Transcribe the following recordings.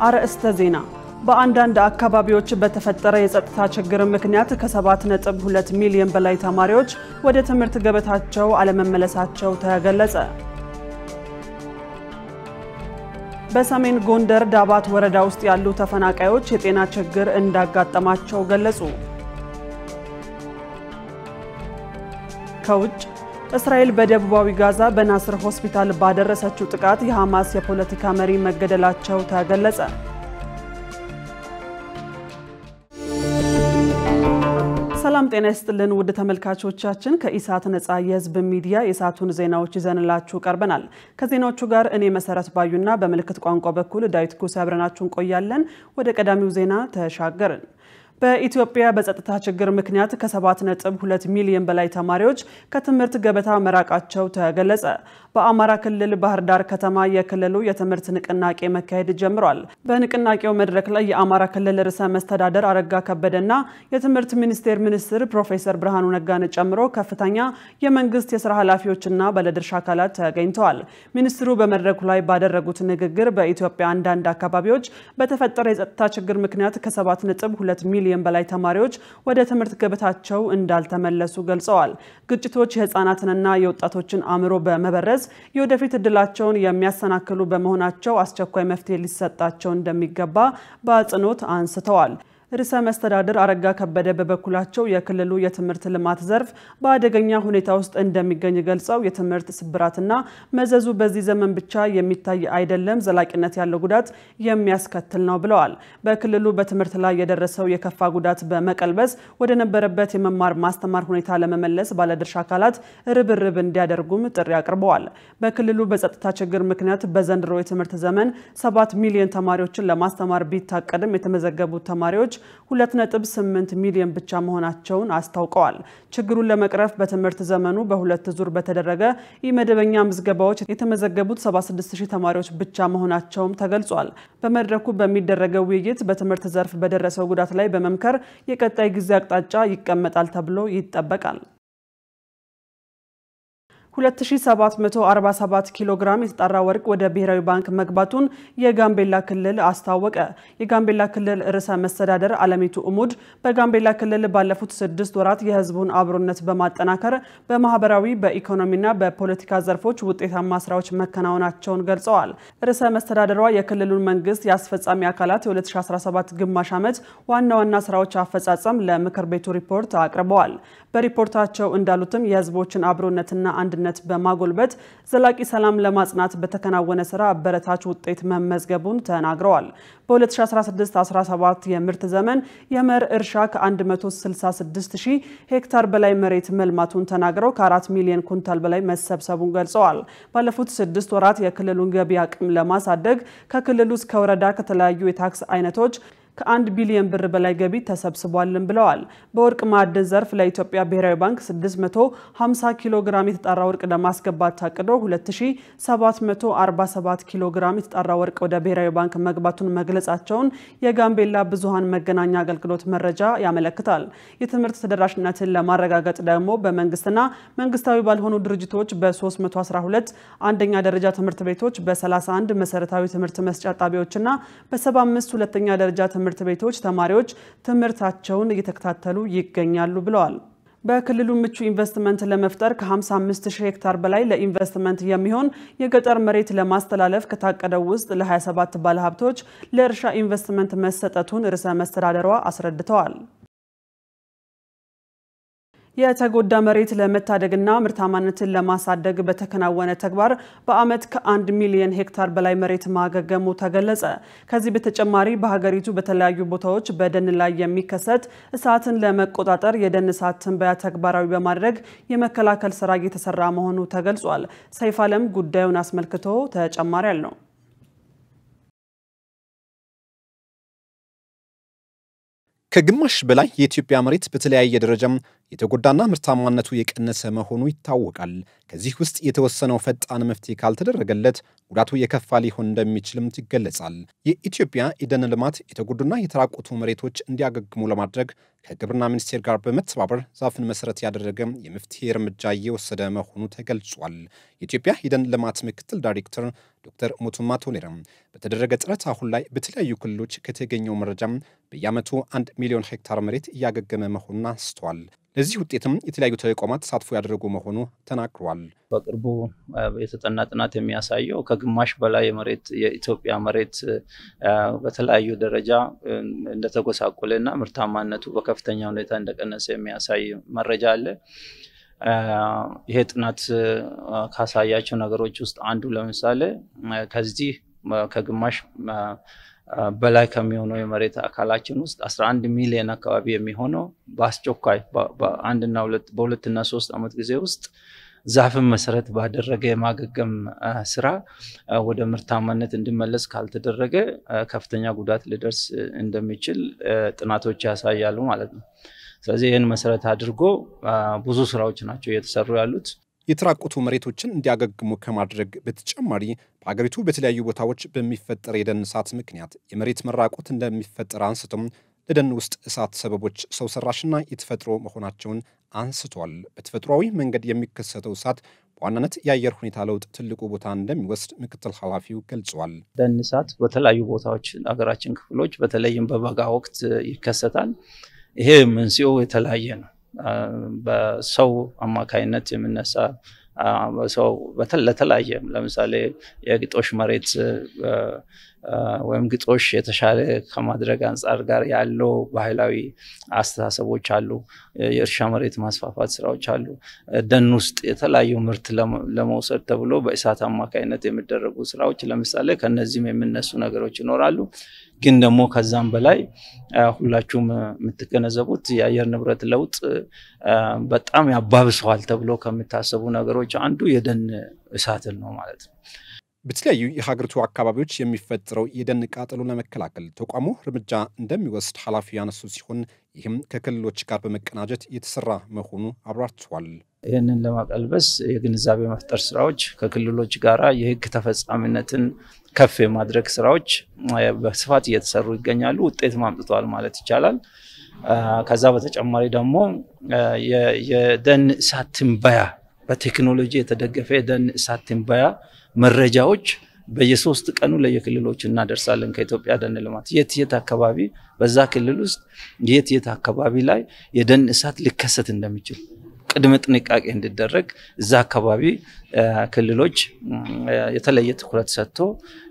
አርዕስተ ዜና በአንዳንድ አካባቢዎች በተፈጠረ የጸጥታ ችግር ምክንያት ከ7.2 ሚሊዮን በላይ ተማሪዎች ወደ ትምህርት ገበታቸው አለመመለሳቸው ተገለጸ። በሰሜን ጎንደር ዳባት ወረዳ ውስጥ ያሉ ተፈናቃዮች የጤና ችግር እንዳጋጠማቸው ገለጹ። ከውጭ እስራኤል በደቡባዊ ጋዛ በናስር ሆስፒታል ባደረሰችው ጥቃት የሐማስ የፖለቲካ መሪ መገደላቸው ተገለጸ። ሰላም ጤና ይስጥልን ውድ ተመልካቾቻችን ከኢሳት ነጻ የህዝብ ሚዲያ የሳቱን ዜናዎች ይዘንላችሁ ቀርበናል። ከዜናዎቹ ጋር እኔ መሰረት ባዩና በመልእክት ቋንቋ በኩል ዳዊት ኩስ አብረናችሁን ቆያለን። ወደ ቀዳሚው ዜና ተሻገርን። በኢትዮጵያ በጸጥታ ችግር ምክንያት ከ7.2 ሚሊዮን በላይ ተማሪዎች ከትምህርት ገበታ መራቃቸው ተገለጸ። በአማራ ክልል ባህር ዳር ከተማ የክልሉ የትምህርት ንቅናቄ መካሄድ ጀምሯል። በንቅናቄው መድረክ ላይ የአማራ ክልል ርዕሰ መስተዳደር አረጋ ከበደና የትምህርት ሚኒስቴር ሚኒስትር ፕሮፌሰር ብርሃኑ ነጋን ጨምሮ ከፍተኛ የመንግስት የሥራ ኃላፊዎችና ባለድርሻ አካላት ተገኝተዋል። ሚኒስትሩ በመድረኩ ላይ ባደረጉት ንግግር በኢትዮጵያ አንዳንድ አካባቢዎች በተፈጠረ የጸጥታ ችግር ምክንያት ከ7.2 ሚሊዮን በላይ ተማሪዎች ወደ ትምህርት ገበታቸው እንዳልተመለሱ ገልጸዋል። ግጭቶች የህፃናትንና የወጣቶችን አእምሮ በመበረዝ የወደፊት እድላቸውን የሚያሰናክሉ በመሆናቸው አስቸኳይ መፍትሄ ሊሰጣቸው እንደሚገባ በአጽንኦት አንስተዋል። ርዕሰ መስተዳደር አረጋ ከበደ በበኩላቸው የክልሉ የትምህርት ልማት ዘርፍ በአደገኛ ሁኔታ ውስጥ እንደሚገኝ ገልጸው የትምህርት ስብራትና መዘዙ በዚህ ዘመን ብቻ የሚታይ አይደለም፣ ዘላቂነት ያለው ጉዳት የሚያስከትል ነው ብለዋል። በክልሉ በትምህርት ላይ የደረሰው የከፋ ጉዳት በመቀልበስ ወደ ነበረበት የመማር ማስተማር ሁኔታ ለመመለስ ባለድርሻ አካላት ርብርብ እንዲያደርጉም ጥሪ አቅርበዋል። በክልሉ በጸጥታ ችግር ምክንያት በዘንድሮ የትምህርት ዘመን 7 ሚሊዮን ተማሪዎችን ለማስተማር ቢታቀድም የተመዘገቡት ተማሪዎች 2.8 ሚሊዮን ብቻ መሆናቸውን አስታውቀዋል። ችግሩን ለመቅረፍ በትምህርት ዘመኑ በሁለት ዙር በተደረገ የመደበኛ ምዝገባዎች የተመዘገቡት 76000 ተማሪዎች ብቻ መሆናቸውም ተገልጿል። በመድረኩ በሚደረገው ውይይት በትምህርት ዘርፍ በደረሰው ጉዳት ላይ በመምከር የቀጣይ ጊዜ አቅጣጫ ይቀመጣል ተብሎ ይጠበቃል። 2747 ኪሎ ግራም የተጣራ ወርቅ ወደ ብሔራዊ ባንክ መግባቱን የጋምቤላ ክልል አስታወቀ። የጋምቤላ ክልል ርዕሰ መስተዳደር አለሚቱ ኡሙድ በጋምቤላ ክልል ባለፉት 6 ወራት የህዝቡን አብሮነት በማጠናከር በማህበራዊ በኢኮኖሚና በፖለቲካ ዘርፎች ውጤታማ ስራዎች መከናወናቸውን ገልጸዋል። ርዕሰ መስተዳደሯ የክልሉን መንግስት ያስፈጻሚ አካላት የ2017 ግማሽ ዓመት ዋና ዋና ስራዎች አፈጻጸም ለምክር ቤቱ ሪፖርት አቅርበዋል። በሪፖርታቸው እንዳሉትም የህዝቦችን አብሮነትና አንድነት በማጎልበት ዘላቂ ሰላም ለማጽናት በተከናወነ ስራ አበረታች ውጤት መመዝገቡን ተናግረዋል። በ2016-17 የምርት ዘመን የመር እርሻ ከ166000 ሄክታር በላይ መሬት መልማቱን ተናግረው ከ4 ሚሊዮን ኩንታል በላይ መሰብሰቡን ገልጸዋል። ባለፉት 6 ወራት የክልሉን ገቢ አቅም ለማሳደግ ከክልሉ እስከ ወረዳ ከተለያዩ የታክስ አይነቶች ከ1 ቢሊዮን ብር በላይ ገቢ ተሰብስቧልም ብለዋል። በወርቅ ማዕድን ዘርፍ ለኢትዮጵያ ብሔራዊ ባንክ 650 ኪሎ ግራም የተጣራ ወርቅ ለማስገባት ታቅዶ 2747 ኪሎ ግራም የተጣራ ወርቅ ወደ ብሔራዊ ባንክ መግባቱን መግለጻቸውን የጋምቤላ ብዙሃን መገናኛ አገልግሎት መረጃ ያመለክታል። የትምህርት ተደራሽነትን ለማረጋገጥ ደግሞ በመንግስትና መንግስታዊ ባልሆኑ ድርጅቶች በ312 አንደኛ ደረጃ ትምህርት ቤቶች በ31 መሰረታዊ ትምህርት መስጫ ጣቢያዎችና በ75 ሁለተኛ ደረጃ ትምህርት ቤቶች ተማሪዎች ትምህርታቸውን እየተከታተሉ ይገኛሉ ብለዋል። በክልሉ ምቹ ኢንቨስትመንት ለመፍጠር ከ55000 ሄክታር በላይ ለኢንቨስትመንት የሚሆን የገጠር መሬት ለማስተላለፍ ከታቀደው ውስጥ ለ27 ባለሀብቶች ለእርሻ ኢንቨስትመንት መሰጠቱን ርዕሰ መስተዳደሯ አስረድተዋል። የተጎዳ መሬት ለመታደግና ምርታማነትን ለማሳደግ በተከናወነ ተግባር በአመት ከ1 ሚሊዮን ሄክታር በላይ መሬት ማገገሙ ተገለጸ። ከዚህ በተጨማሪ በሀገሪቱ በተለያዩ ቦታዎች በደን ላይ የሚከሰት እሳትን ለመቆጣጠር የደን እሳት ትንበያ ተግባራዊ በማድረግ የመከላከል ስራ እየተሰራ መሆኑ ተገልጿል። ሰይፍ አለም ጉዳዩን አስመልክቶ ተጨማሪ አለው። ከግማሽ በላይ የኢትዮጵያ መሬት በተለያየ ደረጃም የተጎዳና ምርታማነቱ የቀነሰ መሆኑ ይታወቃል። ከዚህ ውስጥ የተወሰነው ፈጣን መፍትሄ ካልተደረገለት ጉዳቱ የከፋ ሊሆን እንደሚችልም ይገለጻል። የኢትዮጵያ የደን ልማት የተጎዱና የተራቆቱ መሬቶች እንዲያገግሙ ለማድረግ ከግብርና ሚኒስቴር ጋር በመተባበር ዛፍን መሰረት ያደረገ የመፍትሄ እርምጃ እየወሰደ መሆኑ ተገልጿል። የኢትዮጵያ የደን ልማት ምክትል ዳይሬክተር ዶክተር ሞቱማ ቶሌራ በተደረገ ጥረት አሁን ላይ በተለያዩ ክልሎች ከተገኘው መረጃ በየዓመቱ 1 ሚሊዮን ሄክታር መሬት እያገገመ መሆኑን አስተዋል። ለዚህ ውጤትም የተለያዩ ተቋማት ተሳትፎ ያደረጉ መሆኑ ተናግሯል። በቅርቡ የተጠና ጥናት የሚያሳየው ከግማሽ በላይ የኢትዮጵያ መሬት በተለያዩ ደረጃ እንደተጎሳቆለና ምርታማነቱ በከፍተኛ ሁኔታ እንደቀነሰ የሚያሳይ መረጃ አለ። ይሄ ጥናት ካሳያቸው ነገሮች ውስጥ አንዱ ለምሳሌ ከዚህ ከግማሽ በላይ ከሚሆነው የመሬት አካላችን ውስጥ 11 ሚሊዮን አካባቢ የሚሆነው በአስቸኳይ በሁለትና 3 ዓመት ጊዜ ውስጥ ዛፍን መሰረት ባደረገ የማገገም ስራ ወደ ምርታማነት እንዲመለስ ካልተደረገ ከፍተኛ ጉዳት ሊደርስ እንደሚችል ጥናቶች ያሳያሉ ማለት ነው። ስለዚህ ይህን መሰረት አድርጎ ብዙ ስራዎች ናቸው እየተሰሩ ያሉት። የተራቆቱ መሬቶችን እንዲያገግሙ ከማድረግ በተጨማሪ በአገሪቱ በተለያዩ ቦታዎች በሚፈጠር የደን እሳት ምክንያት የመሬት መራቆት እንደሚፈጠር አንስተው ለደን ውስጥ እሳት ሰበቦች ሰው ሰራሽና የተፈጥሮ መሆናቸውን አንስቷል። በተፈጥሯዊ መንገድ የሚከሰተው እሳት በዋናነት የአየር ሁኔታ ለውጥ ትልቁ ቦታ እንደሚወስድ ምክትል ኃላፊው ገልጸዋል። ደን እሳት በተለያዩ ቦታዎች አገራችን ክፍሎች በተለይም በበጋ ወቅት ይከሰታል። ይሄ መንስኤው የተለያየ ነው። በሰው አማካይነት የሚነሳ በሰው ለተለያየ ለምሳሌ የግጦሽ መሬት ወይም ግጦሽ የተሻለ ከማድረግ አንፃር ጋር ያለው ባህላዊ አስተሳሰቦች አሉ። የእርሻ መሬት ማስፋፋት ስራዎች አሉ። ደን ውስጥ የተለያዩ ምርት ለመውሰድ ተብሎ በእሳት አማካይነት የሚደረጉ ስራዎች ለምሳሌ ከነዚህም የሚነሱ ነገሮች ይኖራሉ። ግን ደግሞ ከዛም በላይ ሁላችሁም የምትገነዘቡት የአየር ንብረት ለውጥ በጣም ያባብሰዋል ተብሎ ከሚታሰቡ ነገሮች አንዱ የደን እሳትን ነው ማለት ነው። በተለያዩ የሀገሪቱ አካባቢዎች የሚፈጠረው የደን ቃጠሎ ለመከላከል ተቋሙ እርምጃ እንደሚወስድ ኃላፊው ያነሱ ሲሆን ይህም ከክልሎች ጋር በመቀናጀት የተሰራ መሆኑ አብራርተዋል። ይህንን ለማቀልበስ የግንዛቤ መፍጠር ስራዎች ከክልሎች ጋራ የህግ ተፈጻሚነትን ከፍ የማድረግ ስራዎች በስፋት እየተሰሩ ይገኛሉ። ውጤት ማምጥተዋል ማለት ይቻላል። ከዛ በተጨማሪ ደግሞ የደን እሳት ትንበያ በቴክኖሎጂ የተደገፈ የደን እሳት ትንበያ መረጃዎች በየ3 ቀኑ ለየክልሎች እናደርሳለን። ከኢትዮጵያ ደን ልማት የት አካባቢ በዛ ክልል ውስጥ የት አካባቢ ላይ የደን እሳት ሊከሰት እንደሚችል ቅድመ ጥንቃቄ እንዲደረግ እዛ አካባቢ ክልሎች የተለየ ትኩረት ሰጥቶ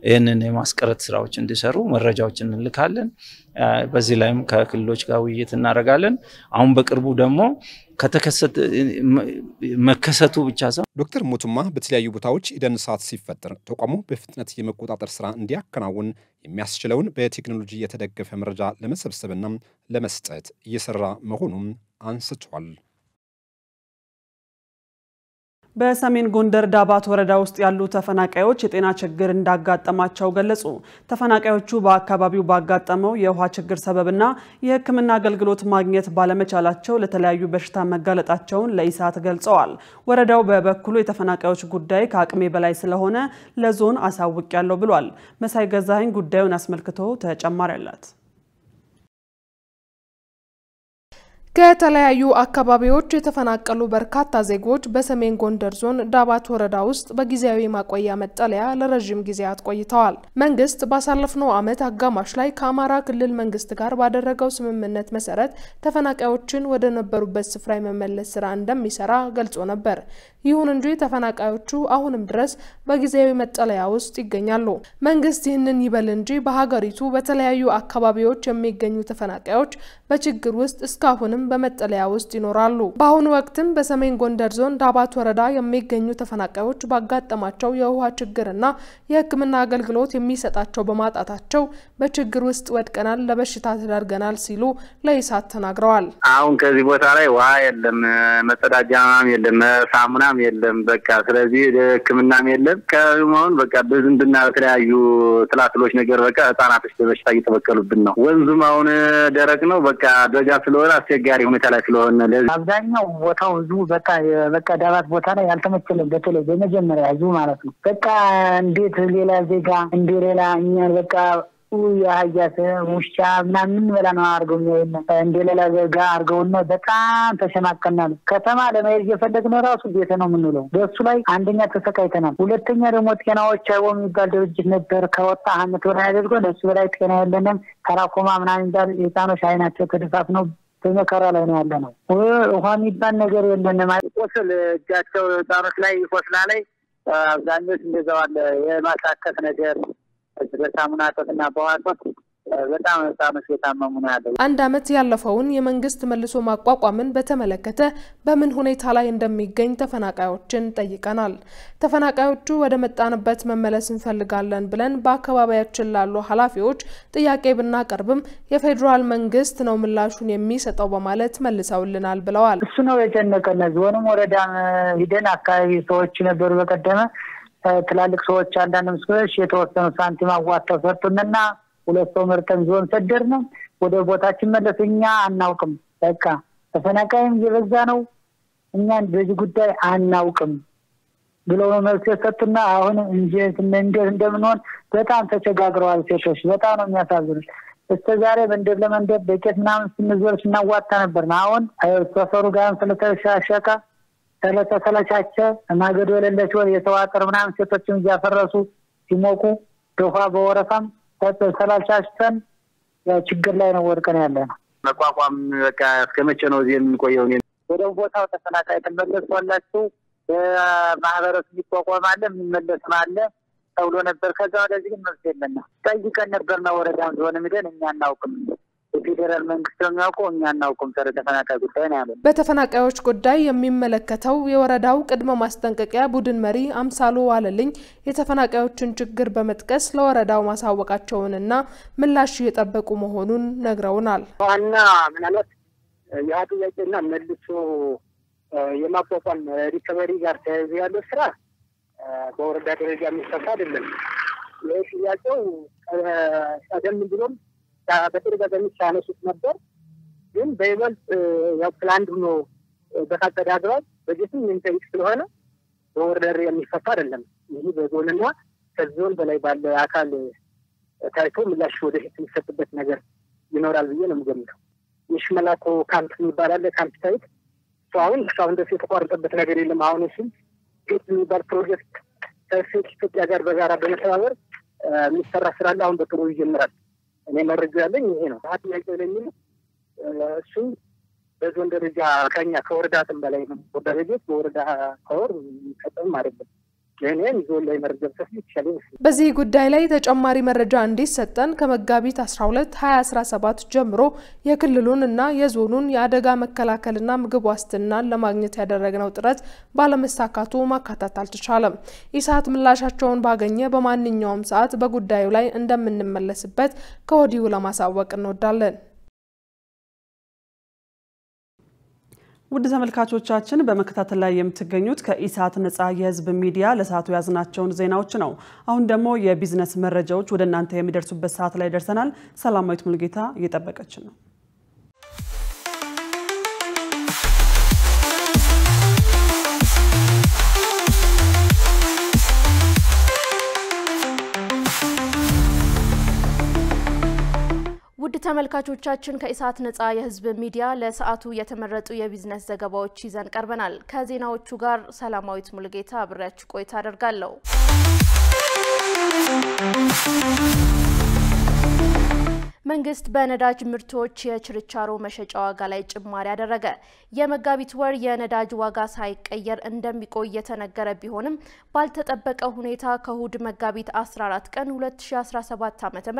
ይህንን የማስቀረት ስራዎች እንዲሰሩ መረጃዎችን እንልካለን። በዚህ ላይም ከክልሎች ጋር ውይይት እናደርጋለን። አሁን በቅርቡ ደግሞ መከሰቱ ብቻ ሳይሆን ዶክተር ሞቱማ በተለያዩ ቦታዎች የደን እሳት ሲፈጠር ተቋሙ በፍጥነት የመቆጣጠር ስራ እንዲያከናውን የሚያስችለውን በቴክኖሎጂ የተደገፈ መረጃ ለመሰብሰብና ለመስጠት እየሰራ መሆኑን አንስቷል። በሰሜን ጎንደር ዳባት ወረዳ ውስጥ ያሉ ተፈናቃዮች የጤና ችግር እንዳጋጠማቸው ገለጹ። ተፈናቃዮቹ በአካባቢው ባጋጠመው የውሃ ችግር ሰበብና የሕክምና አገልግሎት ማግኘት ባለመቻላቸው ለተለያዩ በሽታ መጋለጣቸውን ለኢሳት ገልጸዋል። ወረዳው በበኩሉ የተፈናቃዮች ጉዳይ ከአቅሜ በላይ ስለሆነ ለዞን አሳውቂያለሁ ብሏል። መሳይ ገዛኸኝ ጉዳዩን አስመልክቶ ተጨማሪ አላት። ከተለያዩ አካባቢዎች የተፈናቀሉ በርካታ ዜጎች በሰሜን ጎንደር ዞን ዳባት ወረዳ ውስጥ በጊዜያዊ ማቆያ መጠለያ ለረጅም ጊዜያት ቆይተዋል። መንግስት ባሳለፍነው ዓመት አጋማሽ ላይ ከአማራ ክልል መንግስት ጋር ባደረገው ስምምነት መሰረት ተፈናቃዮችን ወደ ነበሩበት ስፍራ የመመለስ ስራ እንደሚሰራ ገልጾ ነበር። ይሁን እንጂ ተፈናቃዮቹ አሁንም ድረስ በጊዜያዊ መጠለያ ውስጥ ይገኛሉ። መንግስት ይህንን ይበል እንጂ በሀገሪቱ በተለያዩ አካባቢዎች የሚገኙ ተፈናቃዮች በችግር ውስጥ እስካሁንም በመጠለያ ውስጥ ይኖራሉ። በአሁኑ ወቅትም በሰሜን ጎንደር ዞን ዳባት ወረዳ የሚገኙ ተፈናቃዮች ባጋጠማቸው የውሃ ችግርና የሕክምና አገልግሎት የሚሰጣቸው በማጣታቸው በችግር ውስጥ ወድቀናል፣ ለበሽታ ተዳርገናል ሲሉ ለኢሳት ተናግረዋል። አሁን ከዚህ ቦታ ላይ ውሃ የለም፣ መጸዳጃም የለም፣ ሳሙናም የለም። በቃ ስለዚህ ሕክምናም የለም። ከመሆን በቃ በዝንብና በተለያዩ ትላትሎች ነገር በቃ ህፃናቶች በበሽታ እየተበከሉብን ነው። ወንዙም አሁን ደረቅ ነው። በቃ ደጋ ስለሆነ አስቸጋሪ ሁኔታ ላይ ስለሆነ አብዛኛው ቦታው ህዝቡ በቃ ዳባት ቦታ ላይ ያልተመቸለም። በተለይ በመጀመሪያ ህዝቡ ማለት ነው በቃ እንዴት ሌላ ዜጋ እንደ ሌላ እኛን በቃ ያያተ ሙሻ ምናምን በላ ነው አርገው እንደሌላ ዜጋ አርገውና በጣም ተሸማቀናል። ከተማ ለማየት የፈለግነው ራሱ ቤተ ነው ምንለው። በሱ ላይ አንደኛ ተሰቃይተናል። ሁለተኛ ደግሞ ጤናዎች አይወም የሚባል ድርጅት ነበር ከወጣ አመት ወራ ያደርገው ለሱ ላይ ጤና የለንም ተራኮማ ምናምን እንዳል የታኖች አይናቸው ተደፋፍ ነው በመከራ ላይ ነው ያለነው። ውሃ የሚባል ነገር የለንም። ቆስል እጃቸው ታኖች ላይ ቆስላ ላይ አብዛኞች እንደዛው አለ የማሳከት ነገር በሳሙና ተጥና በዋጣት በጣም የታመሙ ነው ያለው። አንድ አመት ያለፈውን የመንግስት መልሶ ማቋቋምን በተመለከተ በምን ሁኔታ ላይ እንደሚገኝ ተፈናቃዮችን ጠይቀናል። ተፈናቃዮቹ ወደ መጣንበት መመለስ እንፈልጋለን ብለን በአካባቢያችን ላሉ ኃላፊዎች ጥያቄ ብናቀርብም የፌደራል መንግስት ነው ምላሹን የሚሰጠው በማለት መልሰውልናል ብለዋል። እሱ ነው የጨነቀን። ዞንም ወረዳም ሂደን አካባቢ ሰዎች ነበሩ በቀደመ ትላልቅ ሰዎች አንዳንድ ምስክሮች የተወሰኑ ሳንቲም አዋጣው ሰጡንና ሁለት ሰው መርጠን ዞን ሰደርነ ወደ ቦታችን መለስኛ አናውቅም። በቃ ተፈናቃይም እየበዛ ነው እኛን በዚህ ጉዳይ አናውቅም ብለው መልስ ሰጡና አሁን እንደምንሆን በጣም ተቸጋግረዋል። ሴቶች በጣም ነው የሚያሳዝኑት። እስከዛሬ መንደር ለመንደር በቄት ምናምን ስንዞር ስናዋጣ ነበር። አሁን ሰፈሩ ጋር ስለተሻሻቀ ተለተሰለቻቸ ማገዶ የሌለችው የተዋቀር ምናምን ሴቶችን እያፈረሱ ሲሞቁ ዶፋ በወረፋም ተሰላቻችተን ችግር ላይ ነው ወድቀን ያለነው። መቋቋም በቃ እስከመቼ ነው እዚህ የምንቆየው? ወደ ቦታው ተፈናቃይ ተመለሱላችሁ ማህበረሰብ ይቋቋማል የሚመለስ አለ ተብሎ ነበር። ከዛ ወደዚህ ግን መልስ የለና ጠይቀን ነበር ነው ወረዳውን ዞን ምደን እኛ እናውቅም የፌደራል መንግስት የሚያውቀው እኛ እናውቅም ተፈናቃይ ጉዳይ ነው ያለው። በተፈናቃዮች ጉዳይ የሚመለከተው የወረዳው ቅድመ ማስጠንቀቂያ ቡድን መሪ አምሳሉ ዋለልኝ የተፈናቃዮችን ችግር በመጥቀስ ለወረዳው ማሳወቃቸውንና ምላሽ እየጠበቁ መሆኑን ነግረውናል። ዋና ምናልባት ያጥያቄና መልሶ የማቋቋም ሪከቨሪ ጋር ተያይዞ ያለው ስራ በወረዳ ደረጃ የሚሰራ አይደለም። የጥያቄው ቀደም ብሎም በተደጋጋሚ ሲያነሱት ነበር። ግን በይበልጥ ያው ፕላንድ ሆኖ በታቀደ አግባብ በጀትም የሚጠይቅ ስለሆነ በወረዳ የሚፈታ አይደለም። ይህ በዞንና ከዞን በላይ ባለ አካል ታይቶ ምላሽ ወደፊት የሚሰጥበት ነገር ይኖራል ብዬ ነው የምገምተው። የሽመላኮ ካምፕ የሚባል ካምፕ ሳይት አሁን ደስ የተቋረጠበት ነገር የለም። አሁን እሱም ግጥ የሚባል ፕሮጀክት ከሴት ኢትዮጵያ ጋር በጋራ በመተባበር የሚሰራ ስራ አለ። አሁን በጥሩ ይጀምራል። እኔ መረጃ ያለኝ ይሄ ነው። ጥያቄ ለሚል እሱ በዞን ደረጃ ከኛ ከወረዳ በላይ ነው። ወረዳ ቤት በወረዳ ኮር ይቀጥም አይደለም። ለኔም ዞን ላይ መረጃ ሰፊ ይችላል። በዚህ ጉዳይ ላይ ተጨማሪ መረጃ እንዲሰጠን ከመጋቢት 12 2017 ጀምሮ የክልሉንና የዞኑን የአደጋ መከላከልና ምግብ ዋስትናን ለማግኘት ያደረግነው ጥረት ባለመሳካቱ ማካተት አልተቻለም። ኢሳት ምላሻቸውን ባገኘ በማንኛውም ሰዓት በጉዳዩ ላይ እንደምንመለስበት ከወዲሁ ለማሳወቅ እንወዳለን። ውድ ተመልካቾቻችን በመከታተል ላይ የምትገኙት ከኢሳት ነጻ የህዝብ ሚዲያ ለሰዓቱ ያዝናቸውን ዜናዎች ነው። አሁን ደግሞ የቢዝነስ መረጃዎች ወደ እናንተ የሚደርሱበት ሰዓት ላይ ደርሰናል። ሰላማዊት ሙልጌታ እየጠበቀችን ነው። ውድ ተመልካቾቻችን ከኢሳት ነጻ የህዝብ ሚዲያ ለሰዓቱ የተመረጡ የቢዝነስ ዘገባዎች ይዘን ቀርበናል። ከዜናዎቹ ጋር ሰላማዊት ሙልጌታ አብሬያችሁ ቆይታ አደርጋለሁ። መንግስት በነዳጅ ምርቶች የችርቻሮ መሸጫ ዋጋ ላይ ጭማሪ ያደረገ። የመጋቢት ወር የነዳጅ ዋጋ ሳይቀየር እንደሚቆይ የተነገረ ቢሆንም ባልተጠበቀ ሁኔታ ከእሁድ መጋቢት 14 ቀን 2017 ዓ.ም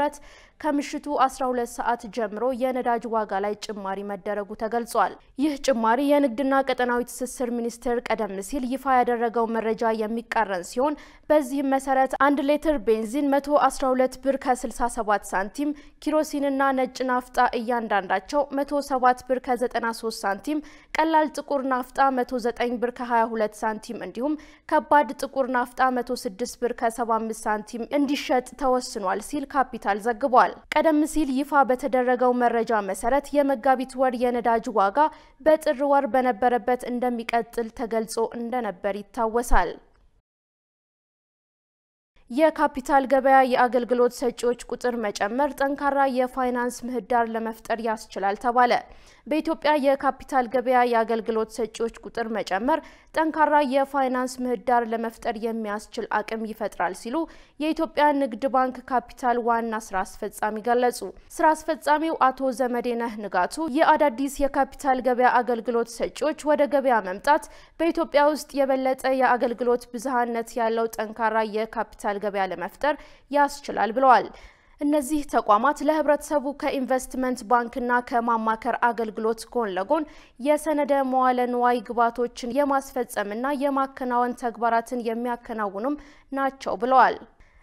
ከምሽቱ 12 ሰዓት ጀምሮ የነዳጅ ዋጋ ላይ ጭማሪ መደረጉ ተገልጿል። ይህ ጭማሪ የንግድና ቀጠናዊ ትስስር ሚኒስቴር ቀደም ሲል ይፋ ያደረገው መረጃ የሚቃረን ሲሆን በዚህም መሰረት 1 ሊትር ቤንዚን 112 ብር ከ67 ሳንቲም፣ ኪሮሲንና ነጭ ናፍጣ እያንዳንዳቸው 107 ብር ከ93 ሳንቲም፣ ቀላል ጥቁር ናፍጣ 109 ብር ከ22 ሳንቲም እንዲሁም ከባድ ጥቁር ናፍጣ 106 ብር ከ75 ሳንቲም እንዲሸጥ ተወስኗል ሲል ካፒታል ዘግቧል። ቀደም ሲል ይፋ በተደረገው መረጃ መሰረት የመጋቢት ወር የነዳጅ ዋጋ በጥር ወር በነበረበት እንደሚቀጥል ተገልጾ እንደነበር ይታወሳል። የካፒታል ገበያ የአገልግሎት ሰጪዎች ቁጥር መጨመር ጠንካራ የፋይናንስ ምህዳር ለመፍጠር ያስችላል ተባለ። በኢትዮጵያ የካፒታል ገበያ የአገልግሎት ሰጪዎች ቁጥር መጨመር ጠንካራ የፋይናንስ ምህዳር ለመፍጠር የሚያስችል አቅም ይፈጥራል ሲሉ የኢትዮጵያ ንግድ ባንክ ካፒታል ዋና ስራ አስፈጻሚ ገለጹ። ስራ አስፈጻሚው አቶ ዘመዴነህ ንጋቱ የአዳዲስ የካፒታል ገበያ አገልግሎት ሰጪዎች ወደ ገበያ መምጣት በኢትዮጵያ ውስጥ የበለጠ የአገልግሎት ብዝሃነት ያለው ጠንካራ የካፒታል ገበያ ለመፍጠር ያስችላል ብለዋል። እነዚህ ተቋማት ለህብረተሰቡ ከኢንቨስትመንት ባንክና ከማማከር አገልግሎት ጎን ለጎን የሰነደ መዋለ ንዋይ ግብዓቶችን የማስፈጸምና የማከናወን ተግባራትን የሚያከናውኑም ናቸው ብለዋል።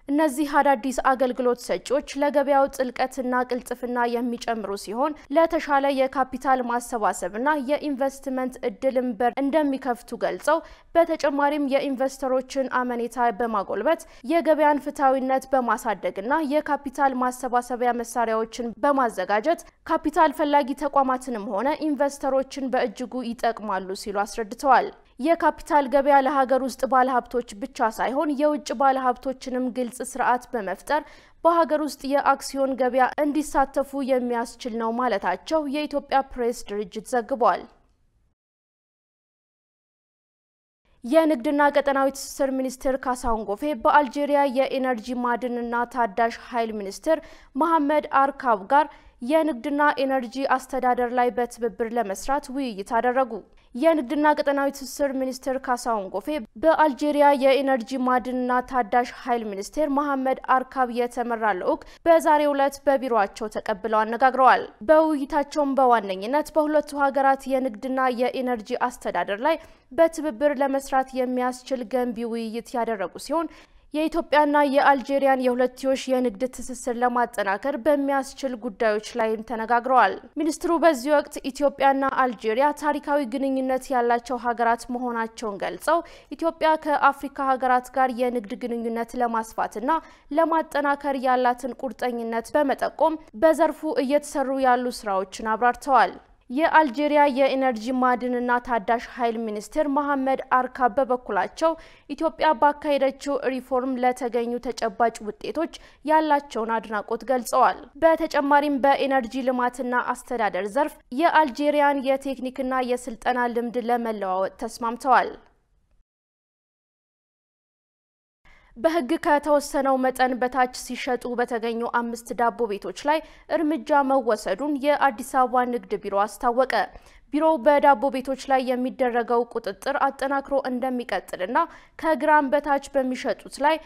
እነዚህ አዳዲስ አገልግሎት ሰጪዎች ለገበያው ጥልቀትና ቅልጥፍና የሚጨምሩ ሲሆን ለተሻለ የካፒታል ማሰባሰብና የኢንቨስትመንት እድልን በር እንደሚከፍቱ ገልጸው በተጨማሪም የኢንቨስተሮችን አመኔታ በማጎልበት የገበያን ፍትሃዊነት በማሳደግና የካፒታል ማሰባሰቢያ መሳሪያዎችን በማዘጋጀት ካፒታል ፈላጊ ተቋማትንም ሆነ ኢንቨስተሮችን በእጅጉ ይጠቅማሉ ሲሉ አስረድተዋል። የካፒታል ገበያ ለሀገር ውስጥ ባለሀብቶች ብቻ ሳይሆን የውጭ ባለሀብቶችንም ግልጽ ስርዓት በመፍጠር በሀገር ውስጥ የአክሲዮን ገበያ እንዲሳተፉ የሚያስችል ነው ማለታቸው የኢትዮጵያ ፕሬስ ድርጅት ዘግቧል። የንግድና ቀጠናዊ ትስስር ሚኒስትር ካሳሁን ጎፌ በአልጄሪያ የኢነርጂ ማዕድንና ታዳሽ ኃይል ሚኒስትር መሐመድ አርካብ ጋር የንግድና ኢነርጂ አስተዳደር ላይ በትብብር ለመስራት ውይይት አደረጉ። የንግድና ቀጠናዊ ትስስር ሚኒስትር ካሳሁን ጎፌ በአልጄሪያ የኢነርጂ ማዕድንና ታዳሽ ኃይል ሚኒስትር መሐመድ አርካብ የተመራ ልዑክ በዛሬው ዕለት በቢሮአቸው ተቀብለው አነጋግረዋል። በውይይታቸውም በዋነኝነት በሁለቱ ሀገራት የንግድና የኢነርጂ አስተዳደር ላይ በትብብር ለመስራት የሚያስችል ገንቢ ውይይት ያደረጉ ሲሆን የኢትዮጵያና የአልጄሪያን የሁለትዮሽ የንግድ ትስስር ለማጠናከር በሚያስችል ጉዳዮች ላይም ተነጋግረዋል። ሚኒስትሩ በዚህ ወቅት ኢትዮጵያና አልጄሪያ ታሪካዊ ግንኙነት ያላቸው ሀገራት መሆናቸውን ገልጸው ኢትዮጵያ ከአፍሪካ ሀገራት ጋር የንግድ ግንኙነት ለማስፋትና ለማጠናከር ያላትን ቁርጠኝነት በመጠቆም በዘርፉ እየተሰሩ ያሉ ስራዎችን አብራርተዋል። የአልጄሪያ የኢነርጂ ማዕድንና ታዳሽ ኃይል ሚኒስትር መሐመድ አርካብ በበኩላቸው ኢትዮጵያ ባካሄደችው ሪፎርም ለተገኙ ተጨባጭ ውጤቶች ያላቸውን አድናቆት ገልጸዋል። በተጨማሪም በኢነርጂ ልማትና አስተዳደር ዘርፍ የአልጄሪያን የቴክኒክና የስልጠና ልምድ ለመለዋወጥ ተስማምተዋል። በህግ ከተወሰነው መጠን በታች ሲሸጡ በተገኙ 5 ዳቦ ቤቶች ላይ እርምጃ መወሰዱን የአዲስ አበባ ንግድ ቢሮ አስታወቀ። ቢሮው በዳቦ ቤቶች ላይ የሚደረገው ቁጥጥር አጠናክሮ እንደሚቀጥልና ከግራም በታች በሚሸጡት ላይ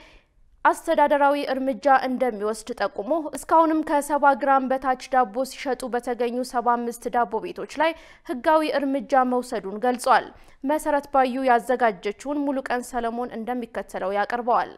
አስተዳደራዊ እርምጃ እንደሚወስድ ጠቁሞ እስካሁንም ከ70 ግራም በታች ዳቦ ሲሸጡ በተገኙ 75 ዳቦ ቤቶች ላይ ህጋዊ እርምጃ መውሰዱን ገልጿል። መሰረት ባዩ ያዘጋጀችውን ሙሉቀን ሰለሞን እንደሚከተለው ያቀርበዋል።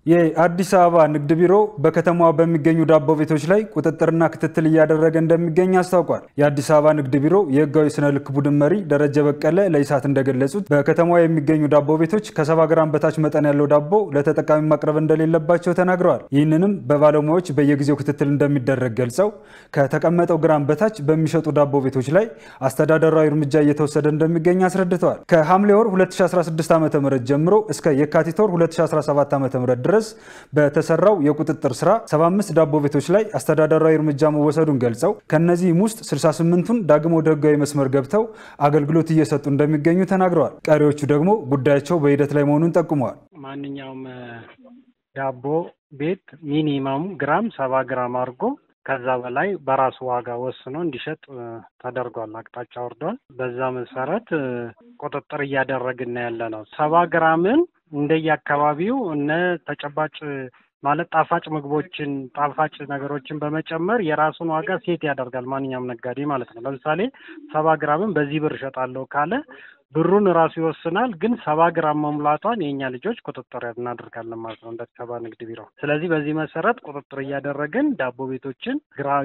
የአዲስ አበባ ንግድ ቢሮ በከተማዋ በሚገኙ ዳቦ ቤቶች ላይ ቁጥጥርና ክትትል እያደረገ እንደሚገኝ አስታውቋል። የአዲስ አበባ ንግድ ቢሮ የህጋዊ ስነ ልክ ቡድን መሪ ደረጀ በቀለ ለኢሳት እንደገለጹት በከተማዋ የሚገኙ ዳቦ ቤቶች ከ70 ግራም በታች መጠን ያለው ዳቦ ለተጠቃሚ ማቅረብ እንደሌለባቸው ተናግረዋል። ይህንንም በባለሙያዎች በየጊዜው ክትትል እንደሚደረግ ገልጸው ከተቀመጠው ግራም በታች በሚሸጡ ዳቦ ቤቶች ላይ አስተዳደራዊ እርምጃ እየተወሰደ እንደሚገኝ አስረድተዋል። ከሐምሌ ወር 2016 ዓ.ም ጀምሮ እስከ የካቲት ወር 2017 ዓ.ም ድረስ በተሰራው የቁጥጥር ስራ 75 ዳቦ ቤቶች ላይ አስተዳደራዊ እርምጃ መወሰዱን ገልጸው ከነዚህም ውስጥ 68ቱን ዳግም ወደ ህጋዊ መስመር ገብተው አገልግሎት እየሰጡ እንደሚገኙ ተናግረዋል። ቀሪዎቹ ደግሞ ጉዳያቸው በሂደት ላይ መሆኑን ጠቁመዋል። ማንኛውም ዳቦ ቤት ሚኒመም ግራም 70 ግራም አድርጎ ከዛ በላይ በራሱ ዋጋ ወስኖ እንዲሸጥ ተደርጓል። አቅጣጫ ወርዷል። በዛ መሰረት ቁጥጥር እያደረግን ያለነው 70 ግራምን እንደየአካባቢው እነ ተጨባጭ ማለት ጣፋጭ ምግቦችን ጣፋጭ ነገሮችን በመጨመር የራሱን ዋጋ ሴት ያደርጋል ማንኛውም ነጋዴ ማለት ነው። ለምሳሌ 70 ግራምን በዚህ ብር ሸጣለሁ ካለ ብሩን ራሱ ይወስናል። ግን 70 ግራም መሙላቷን የኛ ልጆች ቁጥጥር እናደርጋለን ማለት ነው እንደ አዲስ ንግድ ቢሮ። ስለዚህ በዚህ መሰረት ቁጥጥር እያደረግን ዳቦ ቤቶችን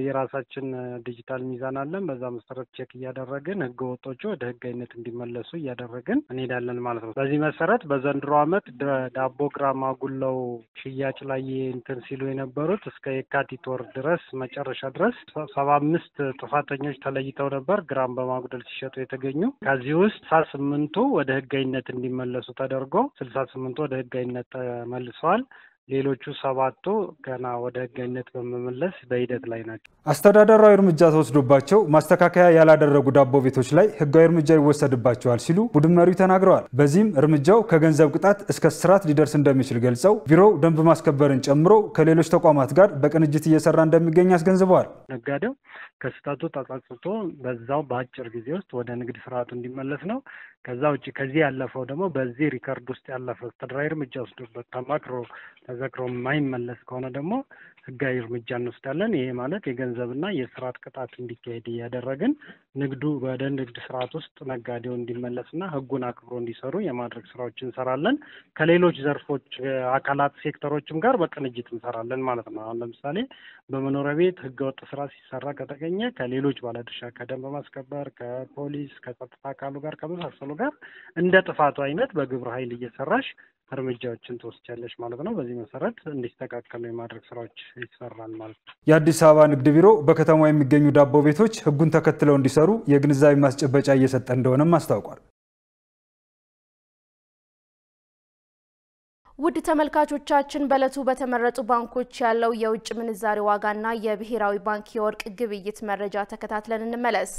የራሳችን ዲጂታል ሚዛን አለን። በዛ መሰረት ቼክ እያደረግን ህገ ወጦቹ ወደ ህጋዊነት እንዲመለሱ እያደረግን እንሄዳለን ማለት ነው። በዚህ መሰረት በዘንድሮ ዓመት ዳቦ ግራም አጉለው ሽያጭ ላይ እንትን ሲሉ የነበሩት እስከ የካቲት ወር ድረስ መጨረሻ ድረስ 75 ጥፋተኞች ተለይተው ነበር ግራም በማጉደል ሲሸጡ የተገኙ። ከዚህ ውስጥ 68ቱ ወደ ህጋዊነት እንዲመለሱ ተደርጎ 68ቱ ወደ ህጋዊነት ተመልሰዋል። ሌሎቹ 7ቱ ገና ወደ ህጋዊነት በመመለስ በሂደት ላይ ናቸው። አስተዳደራዊ እርምጃ ተወስዶባቸው ማስተካከያ ያላደረጉ ዳቦ ቤቶች ላይ ህጋዊ እርምጃ ይወሰድባቸዋል ሲሉ ቡድን መሪው ተናግረዋል። በዚህም እርምጃው ከገንዘብ ቅጣት እስከ እስራት ሊደርስ እንደሚችል ገልጸው ቢሮው ደንብ ማስከበርን ጨምሮ ከሌሎች ተቋማት ጋር በቅንጅት እየሰራ እንደሚገኝ አስገንዝበዋል። ነጋዴው ከስህተቱ ተጸጽቶ በዛው በአጭር ጊዜ ውስጥ ወደ ንግድ ስርዓቱ እንዲመለስ ነው። ከዛ ውጪ ከዚህ ያለፈው ደግሞ በዚህ ሪከርድ ውስጥ ያለፈው አስተዳደራዊ እርምጃ ወስዶበት ተማክሮ ተዘክሮ የማይመለስ ከሆነ ደግሞ ህጋዊ እርምጃ እንወስዳለን። ይሄ ማለት የገንዘብና የስርዓት ቅጣት እንዲካሄድ እያደረግን ንግዱ ወደ ንግድ ስርዓት ውስጥ ነጋዴው እንዲመለስና ህጉን አክብሮ እንዲሰሩ የማድረግ ስራዎችን እንሰራለን። ከሌሎች ዘርፎች አካላት ሴክተሮችም ጋር በቅንጅት እንሰራለን ማለት ነው። አሁን ለምሳሌ በመኖሪያ ቤት ህገወጥ ስራ ሲሰራ ከተገኘ ከሌሎች ባለድርሻ ከደንብ ማስከበር ከፖሊስ ከጸጥታ አካሉ ጋር ከመሳሰሉ ጋር እንደ ጥፋቱ አይነት በግብረ ኃይል እየሰራሽ እርምጃዎችን ተወስጃለሽ ማለት ነው። በዚህ መሰረት እንዲስተካከሉ የማድረግ ስራዎች ይሰራል ማለት ነው። የአዲስ አበባ ንግድ ቢሮ በከተማው የሚገኙ ዳቦ ቤቶች ህጉን ተከትለው እንዲሰሩ የግንዛቤ ማስጨበጫ እየሰጠ እንደሆነም አስታውቋል። ውድ ተመልካቾቻችን በዕለቱ በተመረጡ ባንኮች ያለው የውጭ ምንዛሬ ዋጋና የብሔራዊ ባንክ የወርቅ ግብይት መረጃ ተከታትለን እንመለስ።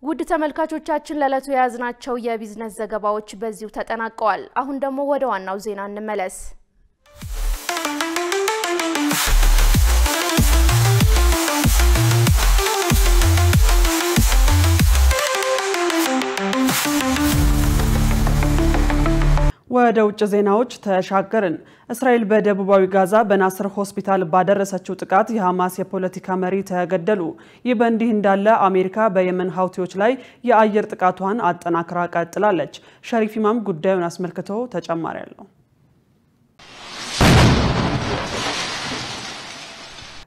ውድ ተመልካቾቻችን ለዕለቱ የያዝናቸው የቢዝነስ ዘገባዎች በዚሁ ተጠናቀዋል። አሁን ደግሞ ወደ ዋናው ዜና እንመለስ። ወደ ውጭ ዜናዎች ተሻገርን። እስራኤል በደቡባዊ ጋዛ በናስር ሆስፒታል ባደረሰችው ጥቃት የሐማስ የፖለቲካ መሪ ተገደሉ። ይህ በእንዲህ እንዳለ አሜሪካ በየመን ሀውቲዎች ላይ የአየር ጥቃቷን አጠናክራ ቀጥላለች። ሸሪፍ ኢማም ጉዳዩን አስመልክቶ ተጨማሪ ያለው።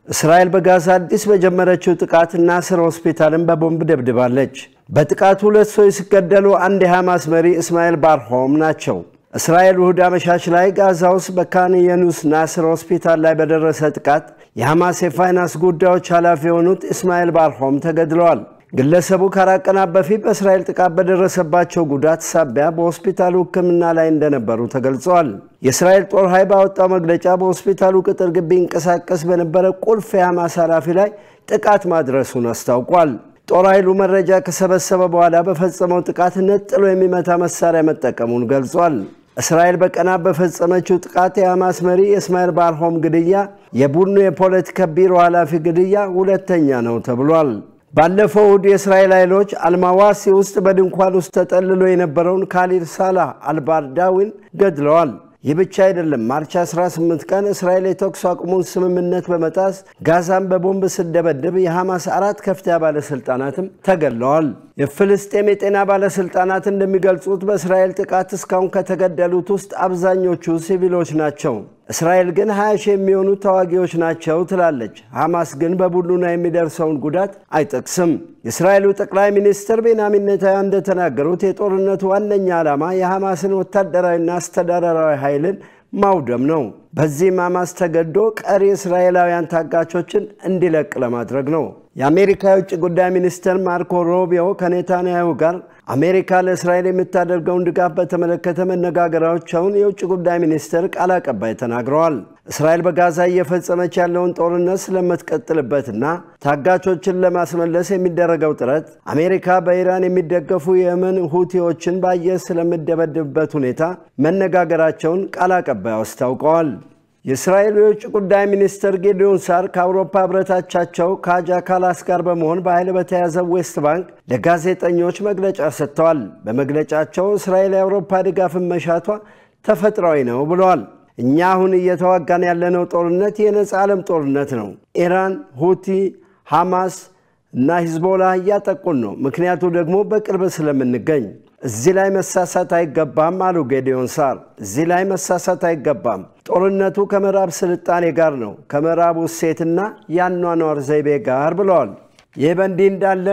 እስራኤል በጋዛ አዲስ በጀመረችው ጥቃት ናስር ሆስፒታልን በቦምብ ደብድባለች። በጥቃቱ 2 ሰዎች ሲገደሉ አንድ የሐማስ መሪ እስማኤል ባርሆም ናቸው። እስራኤል እሁድ አመሻሽ ላይ ጋዛ ውስጥ በካን ዩኒስ ናስር ሆስፒታል ላይ በደረሰ ጥቃት የሐማስ የፋይናንስ ጉዳዮች ኃላፊ የሆኑት እስማኤል ባርሆም ተገድለዋል። ግለሰቡ ከአራት ቀናት በፊት በእስራኤል ጥቃት በደረሰባቸው ጉዳት ሳቢያ በሆስፒታሉ ሕክምና ላይ እንደነበሩ ተገልጿል። የእስራኤል ጦር ኃይል ባወጣው መግለጫ በሆስፒታሉ ቅጥር ግቢ ይንቀሳቀስ በነበረ ቁልፍ የሐማስ ኃላፊ ላይ ጥቃት ማድረሱን አስታውቋል። ጦር ኃይሉ መረጃ ከሰበሰበ በኋላ በፈጸመው ጥቃት ነጥሎ የሚመታ መሳሪያ መጠቀሙን ገልጿል። እስራኤል በቀናት በፈጸመችው ጥቃት የሐማስ መሪ እስማኤል ባርሆም ግድያ የቡድኑ የፖለቲካ ቢሮ ኃላፊ ግድያ ሁለተኛ ነው ተብሏል። ባለፈው እሁድ የእስራኤል ኃይሎች አልማዋሲ ውስጥ በድንኳን ውስጥ ተጠልሎ የነበረውን ካሊድ ሳላህ አልባርዳዊን ገድለዋል። ይህ ብቻ አይደለም። ማርች 18 ቀን እስራኤል የተኩስ አቁሙን ስምምነት በመጣስ ጋዛን በቦምብ ስትደበድብ የሐማስ 4 ከፍተኛ ባለስልጣናትም ተገለዋል። የፍልስጤም የጤና ባለስልጣናት እንደሚገልጹት በእስራኤል ጥቃት እስካሁን ከተገደሉት ውስጥ አብዛኞቹ ሲቪሎች ናቸው። እስራኤል ግን 20 ሺህ የሚሆኑ ተዋጊዎች ናቸው ትላለች። ሐማስ ግን በቡድኑ የሚደርሰውን ጉዳት አይጠቅስም። የእስራኤሉ ጠቅላይ ሚኒስትር ቤንያሚን ኔታንያሁ እንደተናገሩት የጦርነቱ ዋነኛ ዓላማ የሐማስን ወታደራዊና አስተዳደራዊ ኃይልን ማውደም ነው። በዚህም ሐማስ ተገዶ ቀሪ እስራኤላውያን ታጋቾችን እንዲለቅ ለማድረግ ነው። የአሜሪካ የውጭ ጉዳይ ሚኒስትር ማርኮ ሩቢዮ ከኔታንያሁ ጋር አሜሪካ ለእስራኤል የምታደርገውን ድጋፍ በተመለከተ መነጋገራቸውን የውጭ ጉዳይ ሚኒስትር ቃል አቀባይ ተናግረዋል። እስራኤል በጋዛ እየፈጸመች ያለውን ጦርነት ስለምትቀጥልበትና ታጋቾችን ለማስመለስ የሚደረገው ጥረት አሜሪካ በኢራን የሚደገፉ የየመን ሁቲዎችን በአየር ስለምትደበድብበት ሁኔታ መነጋገራቸውን ቃል አቀባይ አስታውቀዋል። የእስራኤል የውጭ ጉዳይ ሚኒስትር ጌዲዮን ሳር ከአውሮፓ ህብረታቻቸው ካጃ ካላስ ጋር በመሆን በኃይል በተያዘው ዌስት ባንክ ለጋዜጠኞች መግለጫ ሰጥተዋል። በመግለጫቸው እስራኤል የአውሮፓ ድጋፍን መሻቷ ተፈጥሯዊ ነው ብለዋል። እኛ አሁን እየተዋጋን ያለነው ጦርነት የነጻ ዓለም ጦርነት ነው። ኢራን፣ ሁቲ፣ ሐማስ እና ሂዝቦላ እያጠቁን ነው። ምክንያቱ ደግሞ በቅርብ ስለምንገኝ እዚህ ላይ መሳሳት አይገባም አሉ ጌዲዮን ሳር። እዚህ ላይ መሳሳት አይገባም። ጦርነቱ ከምዕራብ ስልጣኔ ጋር ነው፣ ከምዕራቡ እሴትና የአኗኗር ዘይቤ ጋር ብለዋል። ይህ በእንዲህ እንዳለ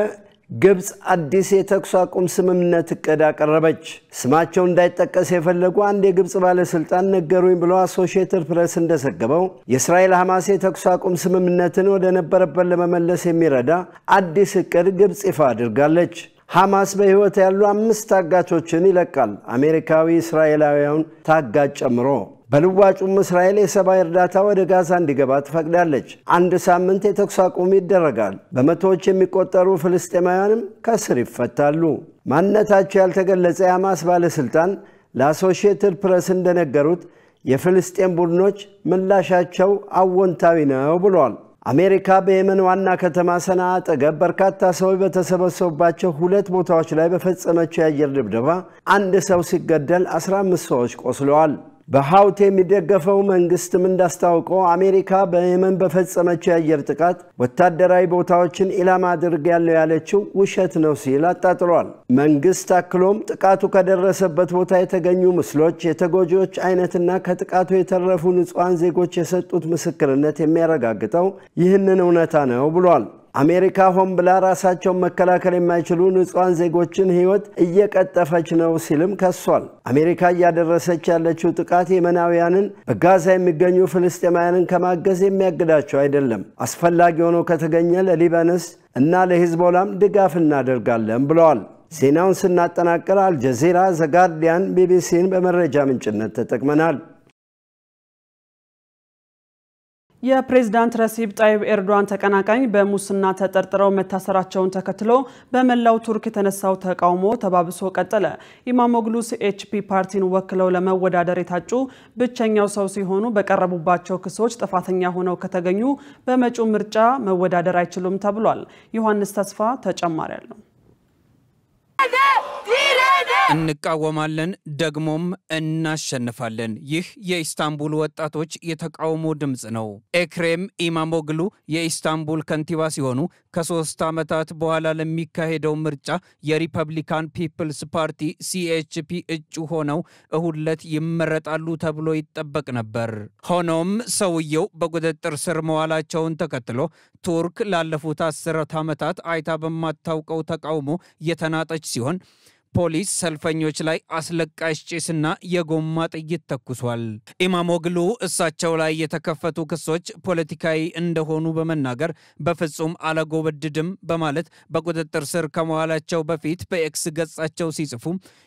ግብጽ አዲስ የተኩስ አቁም ስምምነት እቅድ አቀረበች። ስማቸው እንዳይጠቀስ የፈለጉ አንድ የግብጽ ባለስልጣን ነገሩኝ ብሎ አሶሺየትድ ፕሬስ እንደዘገበው የእስራኤል ሐማስ የተኩስ አቁም ስምምነትን ወደ ነበረበት ለመመለስ የሚረዳ አዲስ እቅድ ግብጽ ይፋ አድርጋለች። ሐማስ በህይወት ያሉ 5 ታጋቾችን ይለቃል፣ አሜሪካዊ እስራኤላውያን ታጋጭ ጨምሮ። በልዋጩም እስራኤል የሰብአዊ እርዳታ ወደ ጋዛ እንዲገባ ትፈቅዳለች። 1 ሳምንት የተኩስ አቁም ይደረጋል። በመቶዎች የሚቆጠሩ ፍልስጤማውያንም ከስር ይፈታሉ። ማንነታቸው ያልተገለጸ የሐማስ ባለስልጣን ለአሶሺየትድ ፕሬስ እንደነገሩት የፍልስጤም ቡድኖች ምላሻቸው አዎንታዊ ነው ብለዋል። አሜሪካ በየመን ዋና ከተማ ሰነዓ አጠገብ በርካታ ሰዎች በተሰበሰቡባቸው 2 ቦታዎች ላይ በፈጸመችው የአየር ድብደባ 1 ሰው ሲገደል 15 ሰዎች ቆስለዋል። በሐውቲ የሚደገፈው መንግስትም እንዳስታወቀው አሜሪካ በየመን በፈጸመችው የአየር ጥቃት ወታደራዊ ቦታዎችን ኢላማ አድርጋለች ያለችው ውሸት ነው ሲል አጣጥሏል። መንግስት አክሎም ጥቃቱ ከደረሰበት ቦታ የተገኙ ምስሎች፣ የተጎጂዎች አይነትና ከጥቃቱ የተረፉ ንጹሃን ዜጎች የሰጡት ምስክርነት የሚያረጋግጠው ይህንን እውነታ ነው ብሏል። አሜሪካ ሆን ብላ ራሳቸውን መከላከል የማይችሉ ንጹሃን ዜጎችን ህይወት እየቀጠፈች ነው ሲልም ከሷል። አሜሪካ እያደረሰች ያለችው ጥቃት የመናውያንን በጋዛ የሚገኙ ፍልስጤማውያንን ከማገዝ የሚያግዳቸው አይደለም። አስፈላጊ ሆኖ ከተገኘ ለሊባኖስ እና ለሂዝቦላም ድጋፍ እናደርጋለን ብለዋል። ዜናውን ስናጠናቅር አልጀዚራ፣ ዘጋርዲያን፣ ቢቢሲን በመረጃ ምንጭነት ተጠቅመናል። የፕሬዝዳንት ረሲብ ጣይብ ኤርዶዋን ተቀናቃኝ በሙስና ተጠርጥረው መታሰራቸውን ተከትሎ በመላው ቱርክ የተነሳው ተቃውሞ ተባብሶ ቀጠለ። ኢማሞግሉ ሲኤችፒ ፓርቲን ወክለው ለመወዳደር የታጩ ብቸኛው ሰው ሲሆኑ በቀረቡባቸው ክሶች ጥፋተኛ ሆነው ከተገኙ በመጪው ምርጫ መወዳደር አይችሉም ተብሏል። ዮሐንስ ተስፋ ተጨማሪ አለው። እንቃወማለን ደግሞም እናሸንፋለን። ይህ የኢስታንቡል ወጣቶች የተቃውሞ ድምጽ ነው። ኤክሬም ኢማሞግሉ የኢስታንቡል ከንቲባ ሲሆኑ ከ3 ዓመታት በኋላ ለሚካሄደው ምርጫ የሪፐብሊካን ፒፕልስ ፓርቲ ሲኤችፒ እጩ ሆነው እሁድ ዕለት ይመረጣሉ ተብሎ ይጠበቅ ነበር። ሆኖም ሰውየው በቁጥጥር ስር መዋላቸውን ተከትሎ ቱርክ ላለፉት 10 ዓመታት አይታ በማታውቀው ተቃውሞ የተናጠች ሲሆን ፖሊስ ሰልፈኞች ላይ አስለቃሽ ጭስና የጎማ ጥይት ተኩሷል። ኢማሞግሉ እሳቸው ላይ የተከፈቱ ክሶች ፖለቲካዊ እንደሆኑ በመናገር በፍጹም አለጎበድድም በማለት በቁጥጥር ስር ከመዋላቸው በፊት በኤክስ ገጻቸው ሲጽፉ